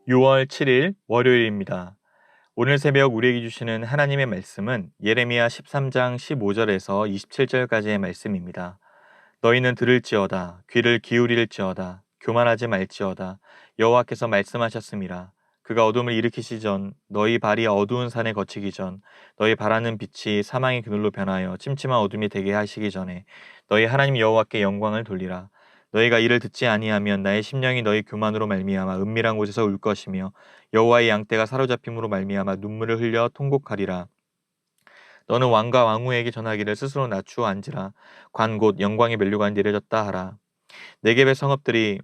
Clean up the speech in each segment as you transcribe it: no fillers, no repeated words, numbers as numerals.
6월 7일 월요일입니다. 오늘 새벽 우리에게 주시는 하나님의 말씀은 예레미야 13장 15절에서 27절까지의 말씀입니다. 너희는 들을지어다 귀를 기울일지어다 교만하지 말지어다 여호와께서 말씀하셨음이라. 그가 어둠을 일으키시 전 너희 발이 어두운 산에 거치기 전 너희 바라는 빛이 사망의 그늘로 변하여 침침한 어둠이 되게 하시기 전에 너희 하나님 여호와께 영광을 돌리라. 너희가 이를 듣지 아니하면 나의 심령이 너희 교만으로 말미암아 은밀한 곳에서 울 것이며 여호와의 양떼가 사로잡힘으로 말미암아 눈물을 흘려 통곡하리라. 너는 왕과 왕후에게 전하기를 스스로 낮추어 앉으라. 관 곧 영광의 면류관이 내려졌다 하라. 네겝의 성읍들이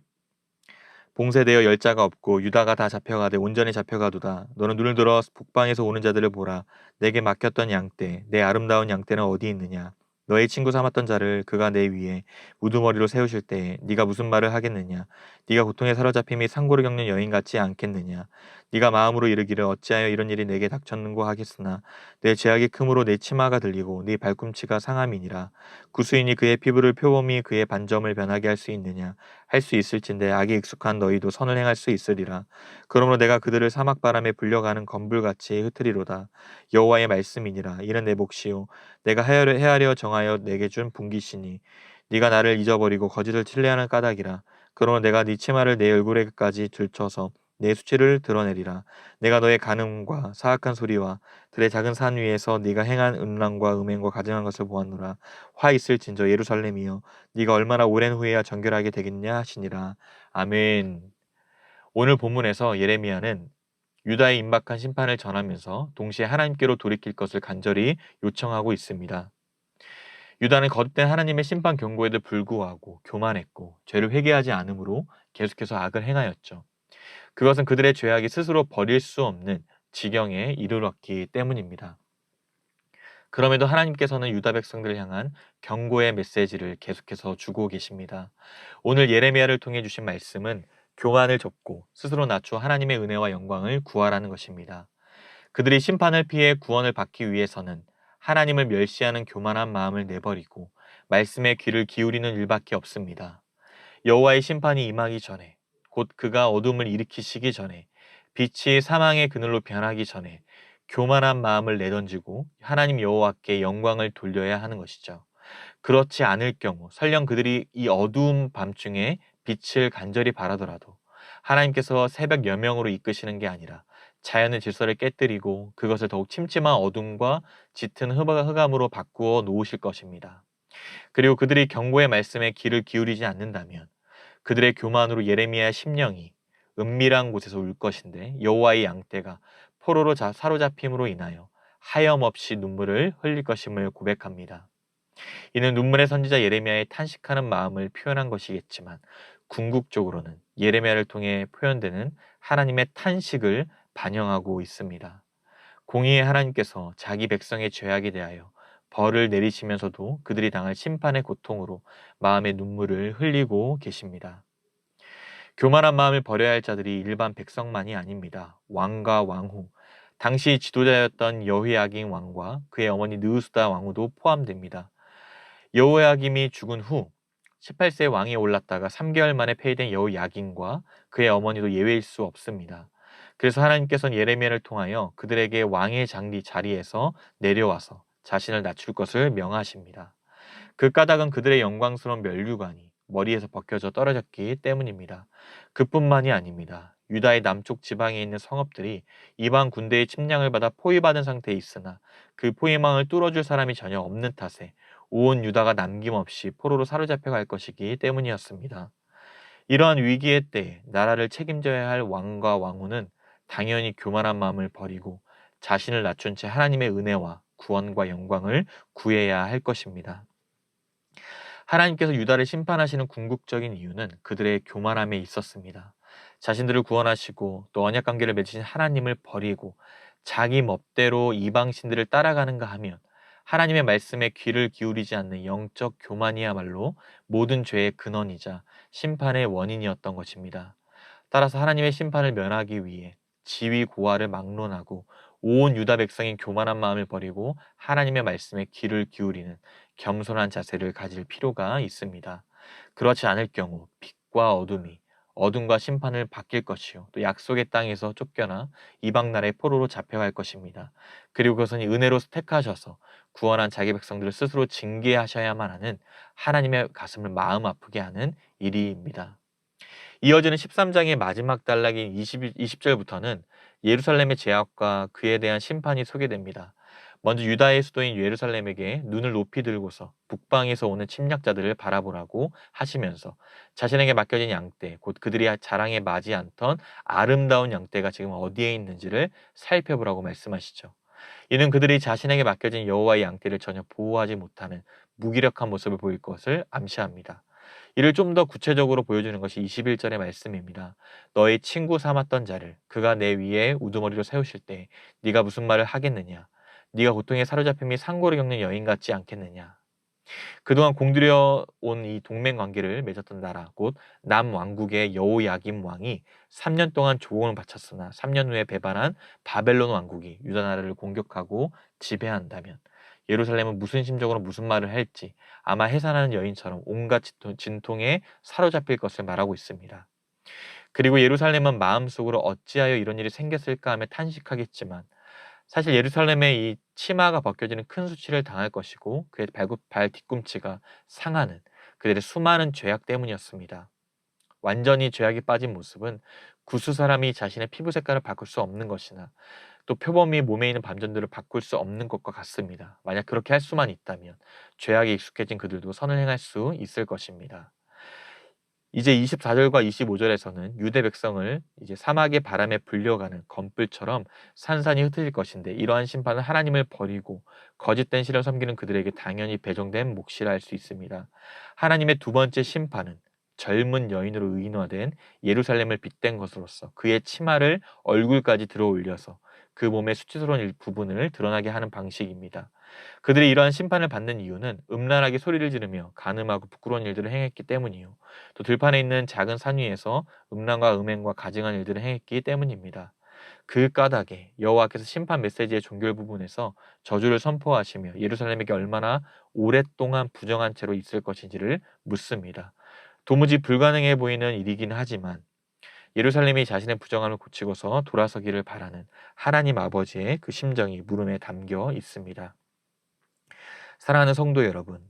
봉쇄되어 열자가 없고 유다가 다 잡혀가되 온전히 잡혀가도다. 너는 눈을 들어 북방에서 오는 자들을 보라. 내게 맡겼던 양떼, 내 아름다운 양떼는 어디 있느냐? 너의 친구 삼았던 자를 그가 내 위에 우두머리로 세우실 때에 네가 무슨 말을 하겠느냐? 네가 고통에 사로잡힘이 상고를 겪는 여인 같지 않겠느냐? 네가 마음으로 이르기를 어찌하여 이런 일이 내게 닥쳤는고 하겠으나 내 죄악이 크므로 내 치마가 들리고 네 발꿈치가 상함이니라. 구수인이 그의 피부를 표범이 그의 반점을 변하게 할 수 있느냐? 할 수 있을진대 악에 익숙한 너희도 선을 행할 수 있으리라. 그러므로 내가 그들을 사막바람에 불려가는 검불같이 흩으리로다. 여호와의 말씀이니라. 이는 내 몫이요 내가 헤아려 정하여 내게 준 분깃이니 네가 나를 잊어버리고 거짓을 신뢰하는 까닭이라. 그러므로 내가 네 치마를 내 얼굴에까지 들쳐서 내 수치를 드러내리라. 내가 너의 간음과 사악한 소리와 들의 작은 산 위에서 네가 행한 음란과 음행과 가증한 것을 보았노라. 화 있을진저 예루살렘이여 네가 얼마나 오랜 후에야 정결하게 되겠냐 하시니라. 아멘. 오늘 본문에서 예레미야는 유다의 임박한 심판을 전하면서 동시에 하나님께로 돌이킬 것을 간절히 요청하고 있습니다. 유다는 거듭된 하나님의 심판 경고에도 불구하고 교만했고 죄를 회개하지 않으므로 계속해서 악을 행하였죠. 그것은 그들의 죄악이 스스로 버릴 수 없는 지경에 이르렀기 때문입니다. 그럼에도 하나님께서는 유다 백성들을 향한 경고의 메시지를 계속해서 주고 계십니다. 오늘 예레미야를 통해 주신 말씀은 교만을 접고 스스로 낮추어 하나님의 은혜와 영광을 구하라는 것입니다. 그들이 심판을 피해 구원을 받기 위해서는 하나님을 멸시하는 교만한 마음을 내버리고 말씀에 귀를 기울이는 일밖에 없습니다. 여호와의 심판이 임하기 전에, 곧 그가 어둠을 일으키시기 전에, 빛이 사망의 그늘로 변하기 전에 교만한 마음을 내던지고 하나님 여호와께 영광을 돌려야 하는 것이죠. 그렇지 않을 경우 설령 그들이 이 어두운 밤중에 빛을 간절히 바라더라도 하나님께서 새벽 여명으로 이끄시는 게 아니라 자연의 질서를 깨뜨리고 그것을 더욱 침침한 어둠과 짙은 흑암으로 바꾸어 놓으실 것입니다. 그리고 그들이 경고의 말씀에 귀를 기울이지 않는다면 그들의 교만으로 예레미야의 심령이 은밀한 곳에서 울 것인데 여호와의 양떼가 포로로 사로잡힘으로 인하여 하염없이 눈물을 흘릴 것임을 고백합니다. 이는 눈물의 선지자 예레미야의 탄식하는 마음을 표현한 것이겠지만 궁극적으로는 예레미야를 통해 표현되는 하나님의 탄식을 반영하고 있습니다. 공의의 하나님께서 자기 백성의 죄악에 대하여 벌을 내리시면서도 그들이 당할 심판의 고통으로 마음의 눈물을 흘리고 계십니다. 교만한 마음을 버려야 할 자들이 일반 백성만이 아닙니다. 왕과 왕후, 당시 지도자였던 여호야긴 왕과 그의 어머니 느우스다 왕후도 포함됩니다. 여호야김이 죽은 후 18세 왕이 올랐다가 3개월 만에 폐위된 여호야긴과 그의 어머니도 예외일 수 없습니다. 그래서 하나님께서는 예레미야를 통하여 그들에게 왕의 자리에서 내려와서 자신을 낮출 것을 명하십니다. 그 까닭은 그들의 영광스러운 면류관이 머리에서 벗겨져 떨어졌기 때문입니다. 그뿐만이 아닙니다. 유다의 남쪽 지방에 있는 성읍들이 이방 군대의 침략을 받아 포위받은 상태에 있으나 그 포위망을 뚫어줄 사람이 전혀 없는 탓에 온 유다가 남김없이 포로로 사로잡혀 갈 것이기 때문이었습니다. 이러한 위기의 때에 나라를 책임져야 할 왕과 왕후는 당연히 교만한 마음을 버리고 자신을 낮춘 채 하나님의 은혜와 구원과 영광을 구해야 할 것입니다. 하나님께서 유다를 심판하시는 궁극적인 이유는 그들의 교만함에 있었습니다. 자신들을 구원하시고 또 언약관계를 맺으신 하나님을 버리고 자기 멋대로 이방신들을 따라가는가 하면 하나님의 말씀에 귀를 기울이지 않는 영적 교만이야말로 모든 죄의 근원이자 심판의 원인이었던 것입니다. 따라서 하나님의 심판을 면하기 위해 지위 고하를 막론하고 온 유다 백성인 교만한 마음을 버리고 하나님의 말씀에 귀를 기울이는 겸손한 자세를 가질 필요가 있습니다. 그렇지 않을 경우 빛과 어둠이 어둠과 심판을 받길 것이요 또 약속의 땅에서 쫓겨나 이방 나라의 포로로 잡혀갈 것입니다. 그리고 그것은 은혜로 택하셔서 구원한 자기 백성들을 스스로 징계하셔야만 하는 하나님의 가슴을 마음 아프게 하는 일입니다. 이어지는 13장의 마지막 단락인 20절부터는 예루살렘의 제압과 그에 대한 심판이 소개됩니다. 먼저 유다의 수도인 예루살렘에게 눈을 높이 들고서 북방에서 오는 침략자들을 바라보라고 하시면서 자신에게 맡겨진 양떼, 곧 그들이 자랑에 맞지 않던 아름다운 양떼가 지금 어디에 있는지를 살펴보라고 말씀하시죠. 이는 그들이 자신에게 맡겨진 여호와의 양떼를 전혀 보호하지 못하는 무기력한 모습을 보일 것을 암시합니다. 이를 좀 더 구체적으로 보여주는 것이 21절의 말씀입니다. 너의 친구 삼았던 자를 그가 내 위에 우두머리로 세우실 때 네가 무슨 말을 하겠느냐? 네가 고통에 사로잡힘이 상고를 겪는 여인 같지 않겠느냐? 그동안 공들여 온 이 동맹 관계를 맺었던 나라 곧 남왕국의 여호야김 왕이 3년 동안 조공을 바쳤으나 3년 후에 배반한 바벨론 왕국이 유다 나라를 공격하고 지배한다면 예루살렘은 무슨 심정으로 무슨 말을 할지 아마 해산하는 여인처럼 온갖 진통에 사로잡힐 것을 말하고 있습니다. 그리고 예루살렘은 마음속으로 어찌하여 이런 일이 생겼을까 하며 탄식하겠지만 사실 예루살렘의 이 치마가 벗겨지는 큰 수치를 당할 것이고 그의 발 뒤꿈치가 상하는 그들의 수많은 죄악 때문이었습니다. 완전히 죄악에 빠진 모습은 구스 사람이 자신의 피부 색깔을 바꿀 수 없는 것이나 또 표범이 몸에 있는 반전들을 바꿀 수 없는 것과 같습니다. 만약 그렇게 할 수만 있다면 죄악에 익숙해진 그들도 선을 행할 수 있을 것입니다. 이제 24절과 25절에서는 유대 백성을 이제 사막의 바람에 불려가는 검불처럼 산산이 흩어질 것인데 이러한 심판은 하나님을 버리고 거짓된 신을 섬기는 그들에게 당연히 배정된 몫이라 할 수 있습니다. 하나님의 두 번째 심판은 젊은 여인으로 의인화된 예루살렘을 빗댄 것으로서 그의 치마를 얼굴까지 들어 올려서 그 몸의 수치스러운 부분을 드러나게 하는 방식입니다. 그들이 이러한 심판을 받는 이유는 음란하게 소리를 지르며 간음하고 부끄러운 일들을 행했기 때문이요. 또 들판에 있는 작은 산 위에서 음란과 음행과 가증한 일들을 행했기 때문입니다. 그 까닭에 여호와께서 심판 메시지의 종결 부분에서 저주를 선포하시며 예루살렘에게 얼마나 오랫동안 부정한 채로 있을 것인지를 묻습니다. 도무지 불가능해 보이는 일이긴 하지만 예루살렘이 자신의 부정함을 고치고서 돌아서기를 바라는 하나님 아버지의 그 심정이 물음에 담겨 있습니다. 사랑하는 성도 여러분,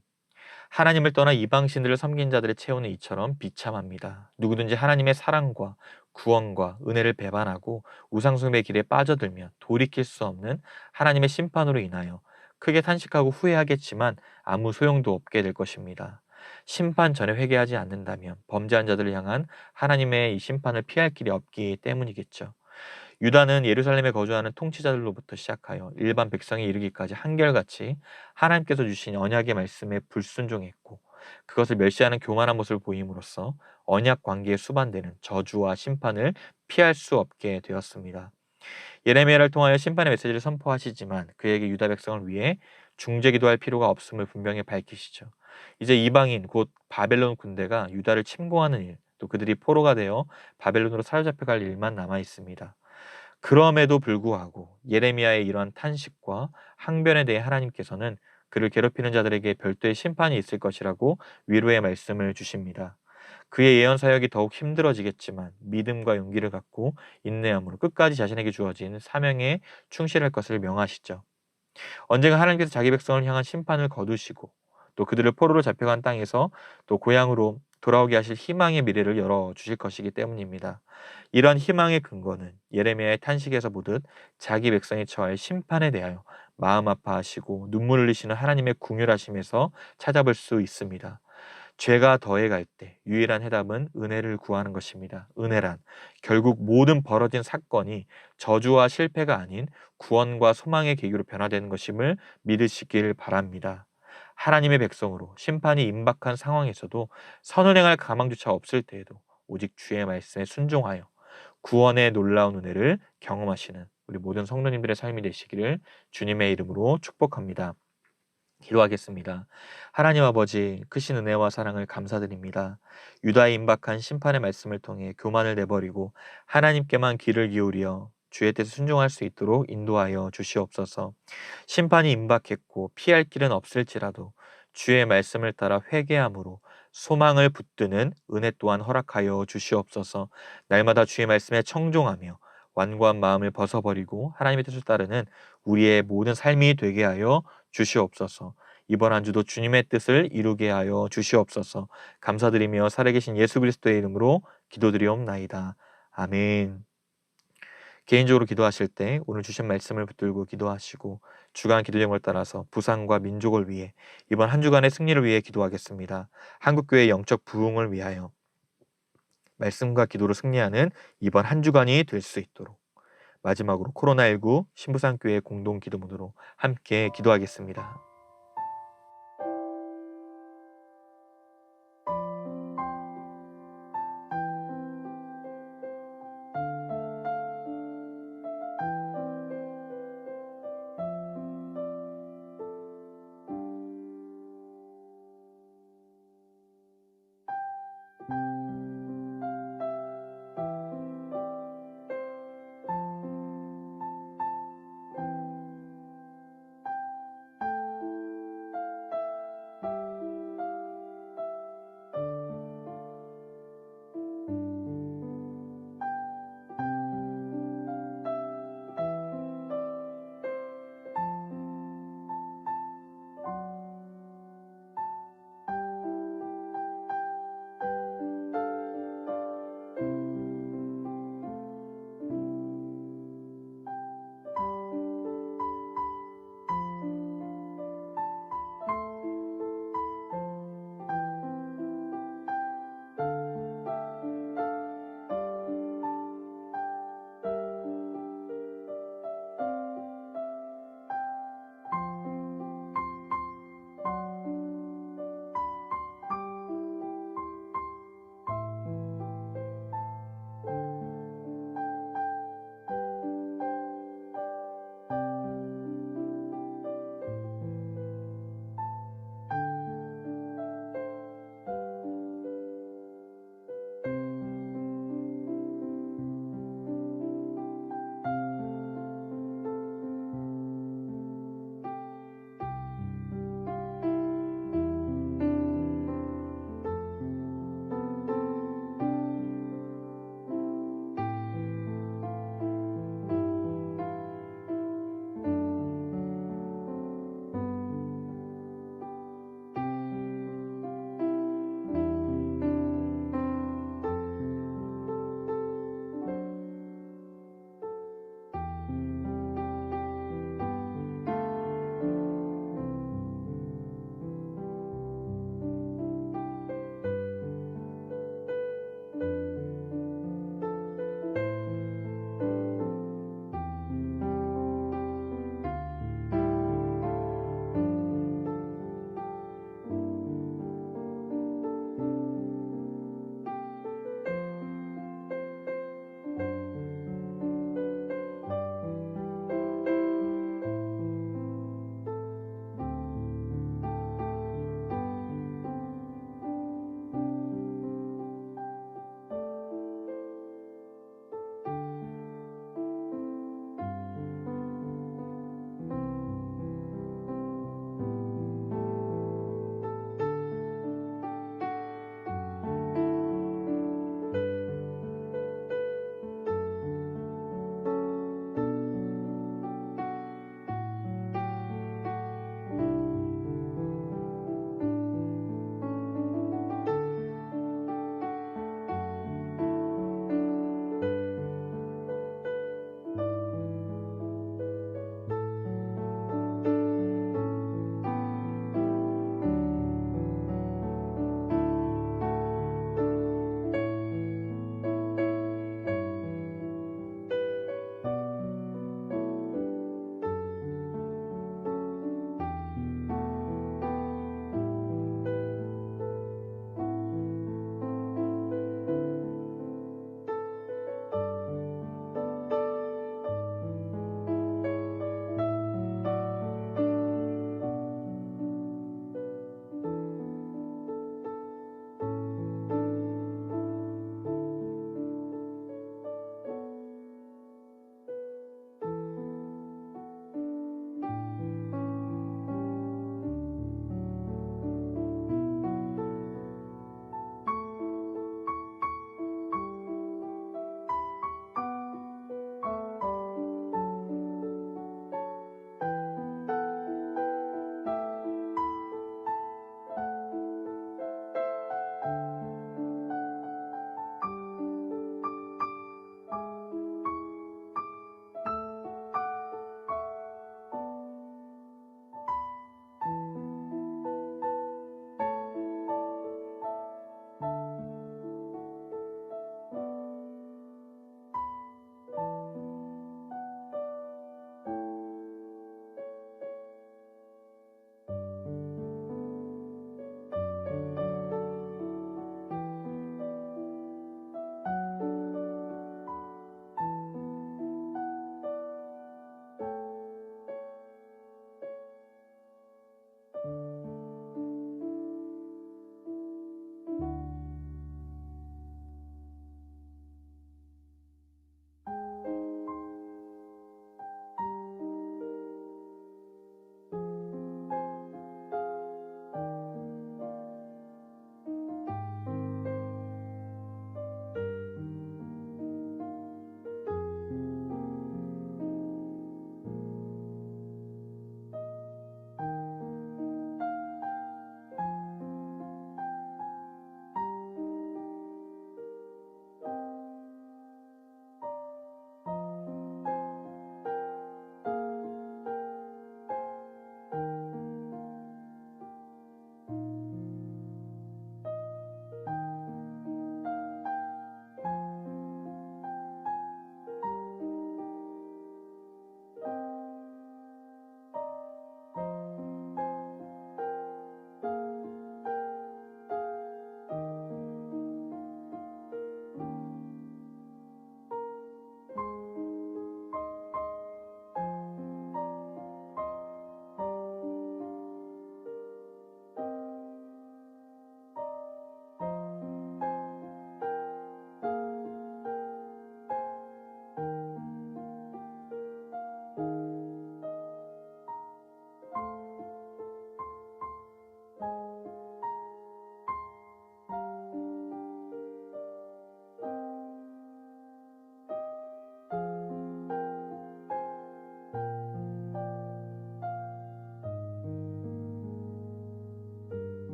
하나님을 떠나 이방신들을 섬긴 자들의 체온은 이처럼 비참합니다. 누구든지 하나님의 사랑과 구원과 은혜를 배반하고 우상숭배의 길에 빠져들면 돌이킬 수 없는 하나님의 심판으로 인하여 크게 탄식하고 후회하겠지만 아무 소용도 없게 될 것입니다. 심판 전에 회개하지 않는다면 범죄한 자들을 향한 하나님의 이 심판을 피할 길이 없기 때문이겠죠. 유다는 예루살렘에 거주하는 통치자들로부터 시작하여 일반 백성에 이르기까지 한결같이 하나님께서 주신 언약의 말씀에 불순종했고 그것을 멸시하는 교만한 모습을 보임으로써 언약 관계에 수반되는 저주와 심판을 피할 수 없게 되었습니다. 예레미야를 통하여 심판의 메시지를 선포하시지만 그에게 유다 백성을 위해 중재기도할 필요가 없음을 분명히 밝히시죠. 이제 이방인 곧 바벨론 군대가 유다를 침공하는 일, 또 그들이 포로가 되어 바벨론으로 사로잡혀갈 일만 남아 있습니다. 그럼에도 불구하고 예레미야의 이러한 탄식과 항변에 대해 하나님께서는 그를 괴롭히는 자들에게 별도의 심판이 있을 것이라고 위로의 말씀을 주십니다. 그의 예언 사역이 더욱 힘들어지겠지만 믿음과 용기를 갖고 인내함으로 끝까지 자신에게 주어진 사명에 충실할 것을 명하시죠. 언젠가 하나님께서 자기 백성을 향한 심판을 거두시고 또 그들을 포로로 잡혀간 땅에서 또 고향으로 돌아오게 하실 희망의 미래를 열어주실 것이기 때문입니다. 이러한 희망의 근거는 예레미야의 탄식에서 보듯 자기 백성이 처할 심판에 대하여 마음 아파하시고 눈물 흘리시는 하나님의 궁휼하심에서 찾아볼 수 있습니다. 죄가 더해갈 때 유일한 해답은 은혜를 구하는 것입니다. 은혜란 결국 모든 벌어진 사건이 저주와 실패가 아닌 구원과 소망의 계기로 변화되는 것임을 믿으시길 바랍니다. 하나님의 백성으로 심판이 임박한 상황에서도 선을 행할 가망조차 없을 때에도 오직 주의 말씀에 순종하여 구원의 놀라운 은혜를 경험하시는 우리 모든 성도님들의 삶이 되시기를 주님의 이름으로 축복합니다. 기도하겠습니다. 하나님 아버지, 크신 은혜와 사랑을 감사드립니다. 유다에 임박한 심판의 말씀을 통해 교만을 내버리고 하나님께만 귀를 기울여 주의 뜻에 순종할 수 있도록 인도하여 주시옵소서. 심판이 임박했고 피할 길은 없을지라도 주의 말씀을 따라 회개함으로 소망을 붙드는 은혜 또한 허락하여 주시옵소서. 날마다 주의 말씀에 청종하며 완고한 마음을 벗어버리고 하나님의 뜻을 따르는 우리의 모든 삶이 되게 하여 주시옵소서. 이번 한 주도 주님의 뜻을 이루게 하여 주시옵소서. 감사드리며 살아계신 예수 그리스도의 이름으로 기도드리옵나이다. 아멘. 개인적으로 기도하실 때 오늘 주신 말씀을 붙들고 기도하시고 주간 기도 제목을 따라서 부산과 민족을 위해 이번 한 주간의 승리를 위해 기도하겠습니다. 한국교회 영적 부흥을 위하여 말씀과 기도로 승리하는 이번 한 주간이 될 수 있도록 마지막으로 코로나19 신부산교회 공동 기도문으로 함께 기도하겠습니다.